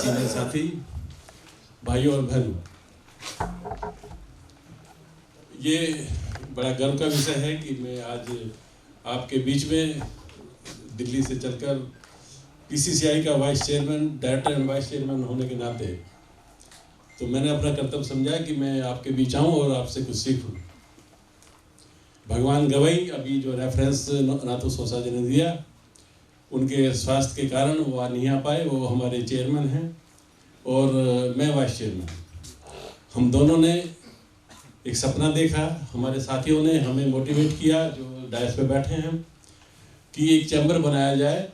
Senior साथी, भाइयों और बहनों, ये बड़ा गर्व का विषय है कि मैं आज आपके बीच में दिल्ली से चलकर पीसीसीआई का vice chairman, director and vice chairman होने के नाते तो मैंने अपना कर्तव्य समझा कि मैं आपके बीच आऊँ और आपसे कुछ सीखूं। भगवान गवई अभी जो रेफरेंस नाथू सोसा जी ने दिया, उनके स्वास्थ्य के कारण वो नहीं आ पाए, वो हमारे चेयरमैन हैं और मैं वाइस चेयरमैन। हम दोनों ने एक सपना देखा, हमारे साथियों ने हमें मोटिवेट किया जो डायस पे बैठे हैं, कि एक चैम्बर बनाया जाए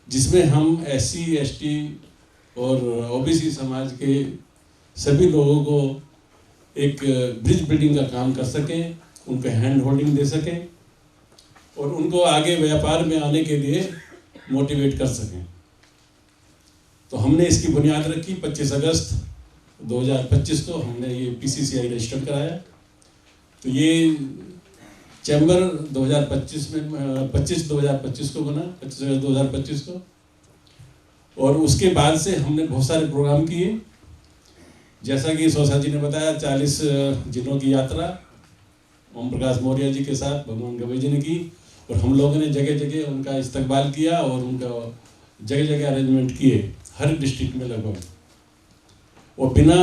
जिसमें हम SC, ST और OBC समाज के सभी लोगों को एक ब्रिज बिल्डिंग का काम कर सकें, उनको हैंड होल्डिंग दे सकें और उनको आगे व्यापार में आने के लिए मोटिवेट कर सकें। तो हमने इसकी बुनियाद रखी। 25 अगस्त 2025 को हमने ये PCCI रजिस्टर कराया। तो ये चैम्बर 2025 में 2025 को बना, 25 अगस्त 2025 को। और उसके बाद से हमने बहुत सारे प्रोग्राम किए, जैसा कि सोसा जी ने बताया, 40 जिलों की यात्रा ओम प्रकाश मौर्य जी के साथ भगवान गवई जी ने की और हम लोगों ने जगह जगह उनका इस्तकबाल किया और उनका जगह जगह अरेंजमेंट किए, हर डिस्ट्रिक्ट में लगभग, और बिना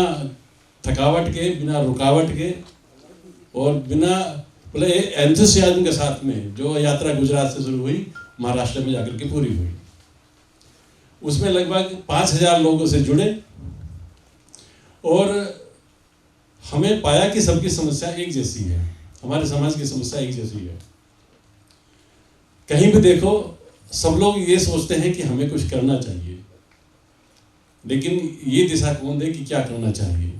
थकावट के, बिना रुकावट के और बिना मतलब एंथुसियाज्म के साथ में जो यात्रा गुजरात से शुरू हुई, महाराष्ट्र में जाकर के पूरी हुई। उसमें लगभग 5000 लोगों से जुड़े और हमें पाया कि सबकी समस्या एक जैसी है, हमारे समाज की समस्या एक जैसी है। कहीं भी देखो सब लोग ये सोचते हैं कि हमें कुछ करना चाहिए, लेकिन ये दिशा कौन दे कि क्या करना चाहिए।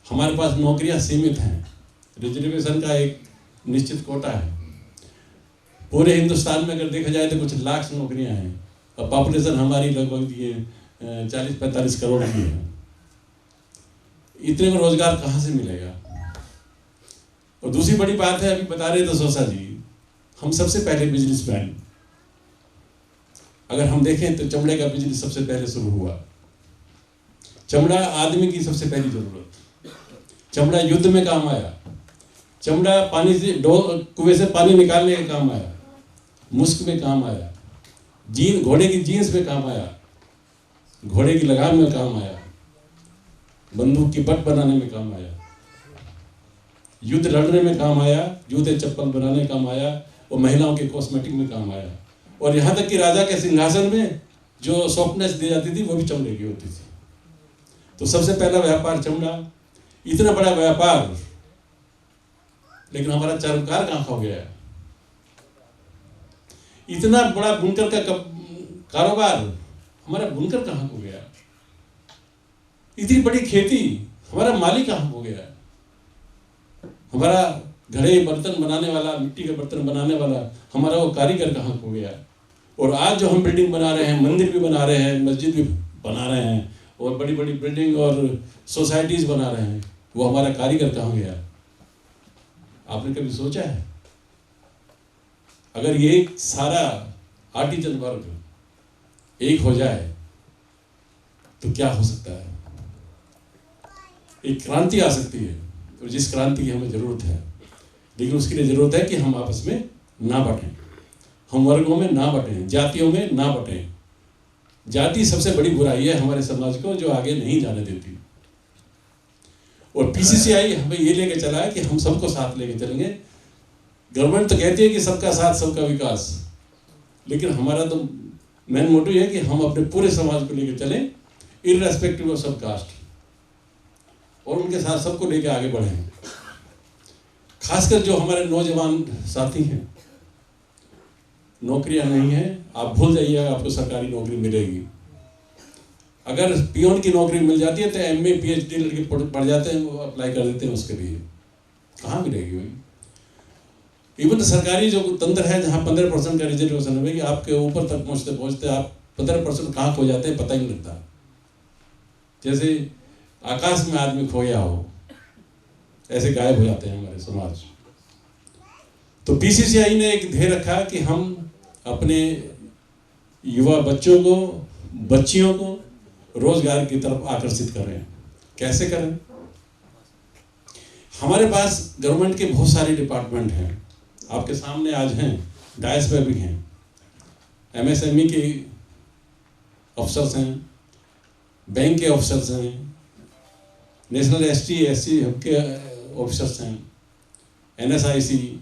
हमारे पास नौकरियां सीमित हैं, रिजर्वेशन का एक निश्चित कोटा है। पूरे हिंदुस्तान में अगर देखा जाए तो कुछ लाख नौकरियां हैं और पॉपुलेशन हमारी लगभग ये 40-45 करोड़ की है। इतने में रोजगार कहाँ से मिलेगा। और दूसरी बड़ी बात है, अभी बता रहे थे सोसा जी, हम सबसे पहले बिजनेसमैन, अगर हम देखें तो चमड़े का बिजनेस सबसे पहले शुरू हुआ। चमड़ा आदमी की सबसे पहली जरूरत, चमड़ा युद्ध में काम आया, चमड़ा पानी से कुएं से पानी निकालने के काम आया, मुश्क में काम आया, घोड़े की जीन्स में काम आया, घोड़े की लगाम में काम आया, बंदूक की बट बनाने में काम आया, युद्ध लड़ने में काम आया, जूते चप्पल बनाने में काम आया और महिलाओं के कॉस्मेटिक में काम आया। और यहाँ तक कि राजा के सिंहासन में जो सॉफ्टनेस दी जाती थी वो भी चमड़े की होती थी। तो सबसे पहला व्यापार चमड़ा। इतना बड़ा व्यापार, लेकिन हमारा चर्मकार कहाँ खो गया। इतना बड़ा बुनकर का कारोबार, हमारा बुनकर कहाँ खो गया। इतनी बड़ी खेती, हमारा माली कहाँ हो गया। हमारा घड़े बर्तन बनाने वाला, मिट्टी के बर्तन बनाने वाला, हमारा वो कारीगर कहाँ खो गया। और आज जो हम बिल्डिंग बना रहे हैं, मंदिर भी बना रहे हैं, मस्जिद भी बना रहे हैं और बड़ी बड़ी बिल्डिंग और सोसाइटीज बना रहे हैं, वो हमारा कारीगर कहाँ गया। आपने कभी सोचा है? अगर ये सारा आर्टिजन वर्ग एक हो जाए तो क्या हो सकता है। एक क्रांति आ सकती है, और जिस क्रांति की हमें जरूरत है, लेकिन उसके लिए जरूरत है कि हम आपस में ना बटें, हम वर्गों में ना बटें, जातियों में ना बटें। जाति सबसे बड़ी बुराई है हमारे समाज को, जो आगे नहीं जाने देती। और PCCI हमें ये लेके चला है कि हम सबको साथ लेके चलेंगे। गवर्नमेंट तो कहती है कि सबका साथ सबका विकास, लेकिन हमारा तो मेन मोटिव है कि हम अपने पूरे समाज को लेके चलें, इररेस्पेक्टिव ऑफ सब कास्ट, और उनके साथ सबको लेके आगे बढ़ें। खासकर जो हमारे नौजवान साथी हैं, नौकरियां नहीं हैं, आप भूल जाइएगा आपको सरकारी नौकरी मिलेगी। अगर पियोन की नौकरी मिल जाती है तो MA PhD लड़के पढ़ जाते हैं, वो अप्लाई कर देते हैं उसके लिए, कहाँ मिलेगी भाई। इवन सरकारी जो तंत्र है जहाँ 15% का रिजर्वेशन है, आपके ऊपर तक पहुँचते पहुँचते आप 15% कहाँ खो जाते हैं पता ही नहीं लगता। जैसे आकाश में आदमी खोया हो, ऐसे गायब हो जाते हैं हमारे समाज। तो PCCI ने एक ध्येय रखा कि हम अपने युवा बच्चों को, बच्चियों को रोजगार की तरफ आकर्षित करें। कैसे करें? हमारे पास गवर्नमेंट के बहुत सारे डिपार्टमेंट हैं, आपके सामने आज हैं, डायस पे भी हैं। एमएसएमई के अफसर्स हैं, बैंक के अफसर्स हैं, नेशनल एसटी एससी के ऑफिसर्स हैं, एनएसआईसी,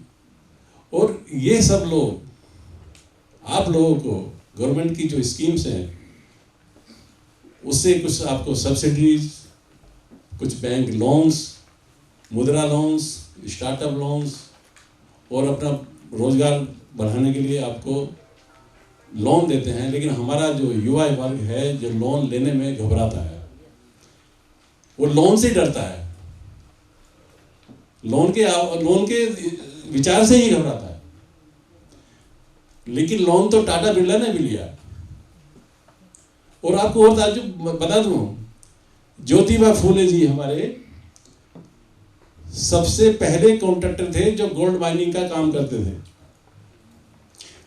और ये सब लोग आप लोगों को गवर्नमेंट की जो स्कीम्स हैं उससे कुछ आपको सब्सिडीज, कुछ बैंक लोन्स, मुद्रा लोन्स, स्टार्टअप लोन्स और अपना रोजगार बढ़ाने के लिए आपको लोन देते हैं। लेकिन हमारा जो युवा वर्ग है जो लोन लेने में घबराता है, वो लोन से डरता है, लोन के विचार से ही घबराता है। लेकिन लोन तो टाटा बिरला ने भी लिया। और आपको और ताज्जुब बता दूं, ज्योतिबा फूले जी हमारे सबसे पहले कॉन्ट्रैक्टर थे जो गोल्ड माइनिंग का काम करते थे,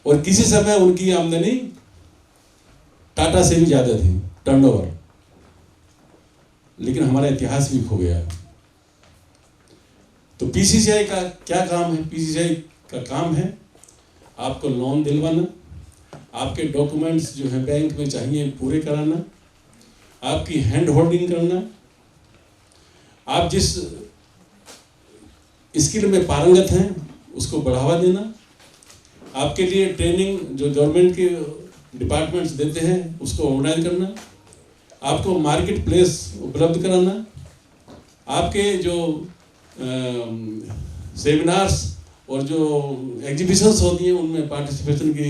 और किसी समय उनकी आमदनी टाटा से भी ज्यादा थी टर्नओवर। लेकिन हमारा इतिहास भी खो गया। तो पीसीसीआई का क्या काम है? पीसीसीआई का काम है आपको लोन दिलवाना, आपके डॉक्यूमेंट्स जो है बैंक में चाहिए पूरे कराना, आपकी हैंड होल्डिंग करना, आप जिस स्किल में पारंगत हैं उसको बढ़ावा देना, आपके लिए ट्रेनिंग जो गवर्नमेंट के डिपार्टमेंट्स देते हैं उसको ऑर्गेनाइज करना, आपको मार्केट प्लेस उपलब्ध कराना, आपके जो सेमिनार्स और जो एग्जीबिशंस होती हैं उनमें पार्टिसिपेशन की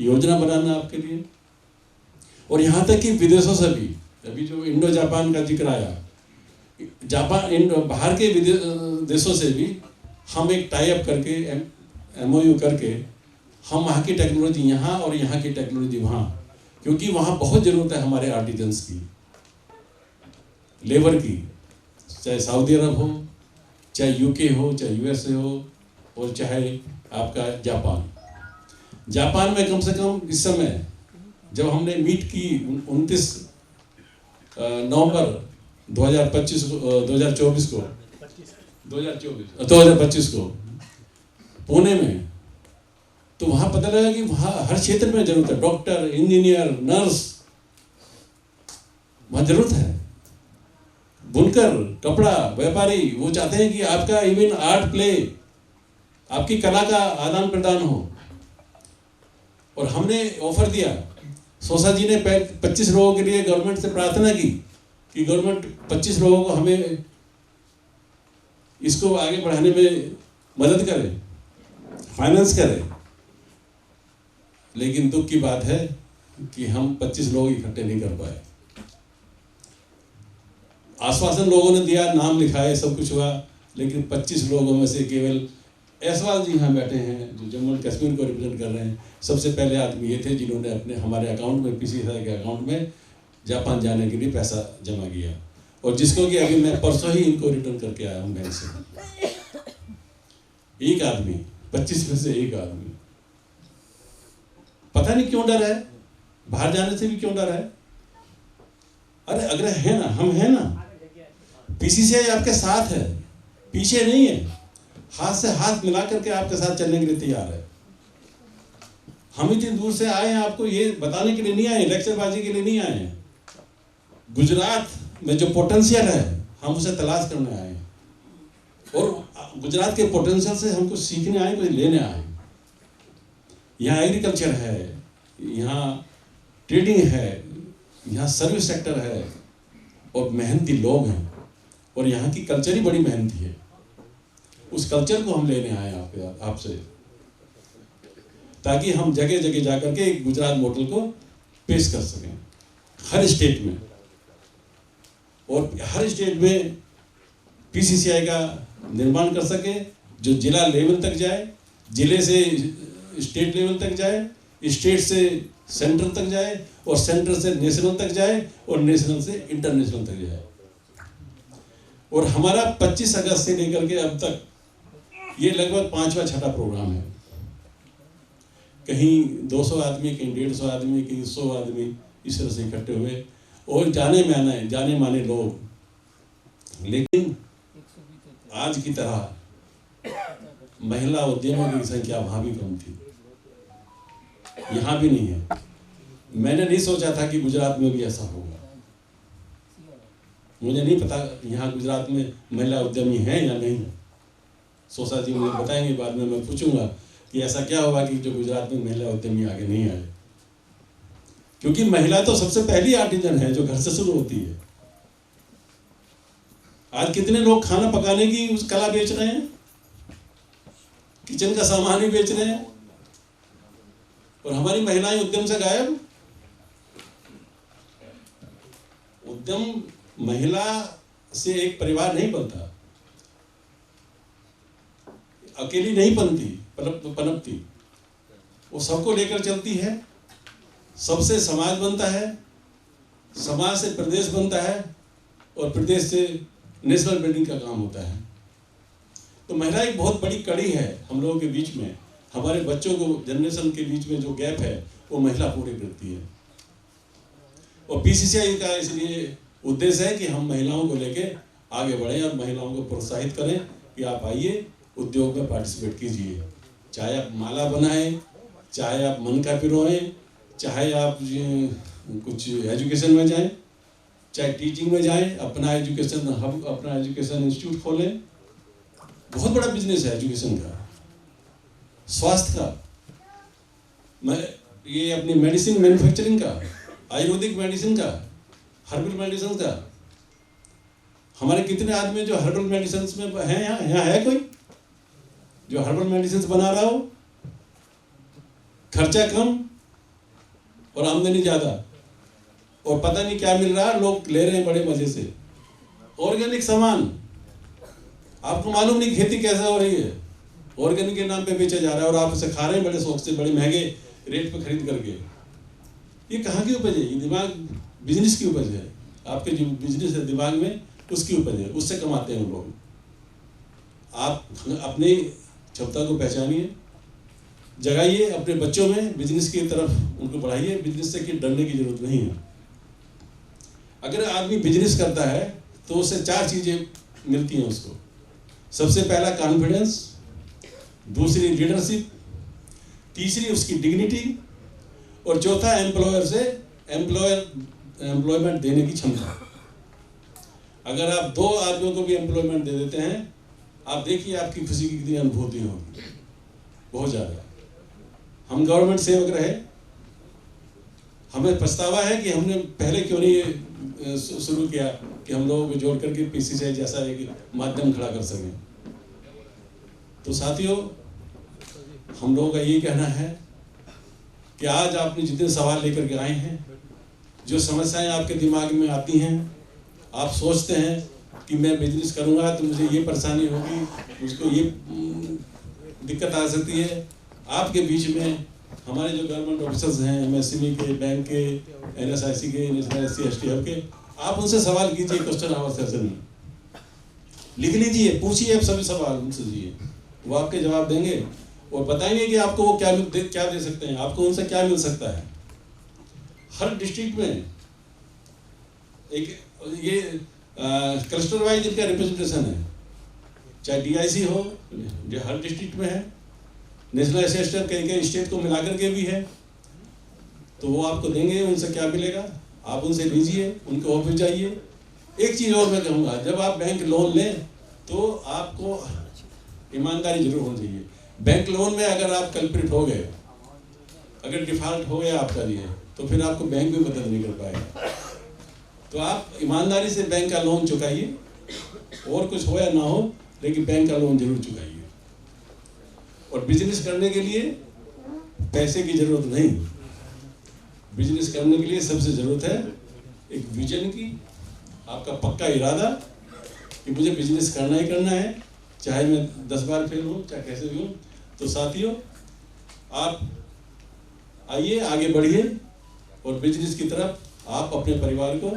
योजना बनाना आपके लिए। और यहाँ तक कि विदेशों से भी, अभी जो इंडो जापान का जिक्र आया, बाहर के देशों से भी हम एक टाई अप करके MOU करके हम वहाँ की टेक्नोलॉजी यहाँ और यहाँ की टेक्नोलॉजी वहाँ, क्योंकि वहाँ बहुत ज़रूरत है हमारे आर्टिजन्स की, लेबर की, चाहे सऊदी अरब हो, चाहे UK हो, चाहे USA हो, और चाहे आपका जापान में कम से कम इस समय जब हमने मीट की 29 नवंबर 2025 को पुणे में, तो वहाँ पता लगा कि वहाँ हर क्षेत्र में जरूरत है, डॉक्टर, इंजीनियर, नर्स, वहाँ जरूरत है, बुनकर, कपड़ा व्यापारी, वो चाहते हैं कि आपका इवन आर्ट प्ले, आपकी कला का आदान प्रदान हो। और हमने ऑफर दिया, सोसा जी ने 25 लोगों के लिए गवर्नमेंट से प्रार्थना की कि गवर्नमेंट 25 लोगों को हमें इसको आगे बढ़ाने में मदद करे, फाइनेंस करे। लेकिन दुख की बात है कि हम 25 लोग इकट्ठे नहीं कर पाए। आश्वासन लोगों ने दिया, नाम लिखाए, सब कुछ हुआ, लेकिन 25 लोगों में से केवल ऐसवाल जी यहाँ बैठे हैं जो जम्मू एंड कश्मीर को रिप्रेजेंट कर रहे हैं। सबसे पहले आदमी ये थे जिन्होंने अपने हमारे अकाउंट में, पीसीसीआई के अकाउंट में जापान जाने के लिए पैसा जमा किया, और जिसको कि अभी मैं परसों ही इनको रिटर्न करके आया हूँ बैंक से। एक आदमी, 25 में से एक आदमी। पता नहीं क्यों डर है, बाहर जाने से भी क्यों डर है। अरे अगर है ना, हम हैं ना, पीसीसीआई आपके साथ है, पीछे नहीं है, हाथ से हाथ मिला करके आपके साथ चलने के लिए तैयार है। हम इतनी दूर से आए हैं, आपको ये बताने के लिए नहीं आए, लेक्चरबाजी के लिए नहीं आए हैं। गुजरात में जो पोटेंशियल है हम उसे तलाश करने आए हैं, और गुजरात के पोटेंशियल से हम कुछ सीखने आए, कुछ लेने आए। यहाँ एग्रीकल्चर है, यहाँ ट्रेडिंग है, यहाँ सर्विस सेक्टर है, और मेहनती लोग हैं, और यहाँ की कल्चर ही बड़ी मेहनती है। उस कल्चर को हम लेने आए आपसे, ताकि हम जगह जगह जाकर के एक गुजरात मॉडल को पेश कर सकें हर स्टेट में, और हर स्टेट में पीसीसीआई का निर्माण कर सके, जो जिला लेवल तक जाए, जिले से स्टेट लेवल तक जाए, स्टेट से सेंट्रल तक जाए, और सेंट्रल से नेशनल तक जाए, और नेशनल से इंटरनेशनल तक जाए। और हमारा 25 अगस्त से लेकर के अब तक ये लगभग 5वां-6वां प्रोग्राम है। कहीं 200 आदमी, कहीं 150 आदमी, कहीं 100 आदमी, इस तरह से इकट्ठे हुए और जाने माने लोग। लेकिन आज की तरह महिला उद्यमियों की संख्या वहाँ भी कम थी, यहाँ भी नहीं है। मैंने नहीं सोचा था कि गुजरात में भी ऐसा होगा। मुझे नहीं पता यहाँ गुजरात में महिला उद्यमी हैं या नहीं है। सोसा जी मुझे बताएंगे, बाद में मैं पूछूंगा कि ऐसा क्या होगा कि जो गुजरात में महिला उद्यमी आगे नहीं आए। क्योंकि महिला तो सबसे पहली आर्टिजन है जो घर से शुरू होती है। आज कितने लोग खाना पकाने की उस कला बेच रहे हैं, किचन का सामान ही बेच रहे हैं, और हमारी महिलाएं उद्यम से गायब। उद्यम महिला से एक परिवार नहीं बनता, अकेली नहीं पनपती, वो सबको लेकर चलती है। सबसे समाज बनता है, समाज से प्रदेश बनता है, और प्रदेश से नेशनल बिल्डिंग का काम होता है। तो महिला एक बहुत बड़ी कड़ी है हम लोगों के बीच में। हमारे बच्चों को, जनरेशन के बीच में जो गैप है वो महिला पूरी करती है। और बीसीसीआई का इसलिए उद्देश्य है कि हम महिलाओं को लेके आगे बढ़ें और महिलाओं को प्रोत्साहित करें कि आप आइए, उद्योग में पार्टिसिपेट कीजिए। चाहे आप माला बनाएं, चाहे आप मन का पिरोएं, चाहे आप कुछ एजुकेशन में जाएं, चाहे टीचिंग में जाएं, अपना एजुकेशन हब, अपना एजुकेशन इंस्टीट्यूट खोलें। बहुत बड़ा बिजनेस है एजुकेशन का, स्वास्थ्य का, ये अपनी मेडिसिन मैन्युफैक्चरिंग का, आयुर्वेदिक मेडिसिन का, हर्बल मेडिसिन का। हमारे कितने आदमी जो हर्बल मेडिसिन में हैं, यहाँ है कोई जो हर्बल मेडिसिन बना रहा हो? खर्चा कम और आमदनी ज्यादा, और पता नहीं क्या मिल रहा है, लोग ले रहे हैं बड़े मजे से। ऑर्गेनिक सामान, आपको मालूम नहीं खेती कैसे हो रही है, ऑर्गेनिक के नाम पे बेचा जा रहा है और आप उसे खा रहे हैं बड़े शौक से, बड़े महंगे रेट पे खरीद करके। ये कहाँ की उपज है? ये दिमाग बिजनेस की उपज है। आपके जो बिजनेस है दिमाग में, उसकी उपज है, उससे कमाते हैं लोग। आप अपनी क्षमता को पहचानिए, जगाइए, अपने बच्चों में बिजनेस की तरफ उनको बढ़ाइए। बिजनेस से कि डरने की जरूरत नहीं है। अगर आदमी बिजनेस करता है तो उससे 4 चीजें मिलती हैं उसको। सबसे पहला कॉन्फिडेंस, दूसरी लीडरशिप, तीसरी उसकी डिग्निटी, और चौथा एम्प्लॉयर से एम्प्लॉयमेंट देने की क्षमता। अगर आप 2 आदमियों को भी एम्प्लॉयमेंट दे देते हैं, आप देखिए आपकी खुशी की कितनी अनुभूति होगी, बहुत ज़्यादा। हम गवर्नमेंट सेवक रहे, हमें पछतावा है कि हमने पहले क्यों नहीं शुरू किया कि हम लोगों को जोड़ करके पीसीसीआई जैसा एक माध्यम खड़ा कर सकें। तो साथियों, हम लोगों का ये कहना है कि आज आपने जितने सवाल लेकर के आए हैं, जो समस्याएं आपके दिमाग में आती हैं, आप सोचते हैं कि मैं बिजनेस करूंगा तो मुझे ये परेशानी होगी, मुझको ये दिक्कत आ सकती है। आपके बीच में हमारे जो गवर्नमेंट ऑफिसर्स हैं, एमएसएमई के, बैंक के, एनएसआईसी के, नेशनल SC/ST हब के, आप उनसे सवाल कीजिए। क्वेश्चन आवर सेशन में लिख लीजिए, पूछिए आप सभी सवाल उनसे दीजिए, वो आपके जवाब देंगे और बताएंगे कि आपको वो क्या दे सकते हैं, आपको उनसे क्या मिल सकता है। हर डिस्ट्रिक्ट में एक ये क्लस्टर वाइज इनका रिप्रेजेंटेशन है, चाहे DIC हो जो हर डिस्ट्रिक्ट में है, नेशनल SC/ST कई स्टेट को मिलाकर के भी है, तो वो आपको देंगे। उनसे क्या मिलेगा, आप उनसे लीजिए, उनके ऑफिस जाइए। एक चीज़ और मैं कहूँगा, जब आप बैंक लोन लें तो आपको ईमानदारी जरूर होनी चाहिए। बैंक लोन में अगर आप कल्प्रिट हो गए, अगर डिफॉल्ट हो गया आपका लिए, तो फिर आपको बैंक भी मदद नहीं कर पाएगा। तो आप ईमानदारी से बैंक का लोन चुकाइए, और कुछ हो या ना हो, लेकिन बैंक का लोन जरूर चुकाइए। और बिजनेस करने के लिए पैसे की जरूरत नहीं, बिजनेस करने के लिए सबसे जरूरत है एक विजन की, आपका पक्का इरादा कि मुझे बिजनेस करना ही करना है, चाहे मैं 10 बार फेल हूँ, चाहे कैसे भी हूँ। तो साथियों, आप आइए, आगे बढ़िए, और बिजनेस की तरफ आप अपने परिवार को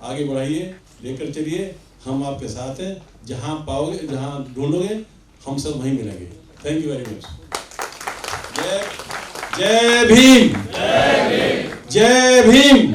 आगे बढ़ाइए, लेकर चलिए। हम आपके साथ हैं, जहाँ पाओगे, जहाँ ढूंढोगे, हम सब वहीं मिलेंगे। Thank you very much. जय भीम। जय भीम।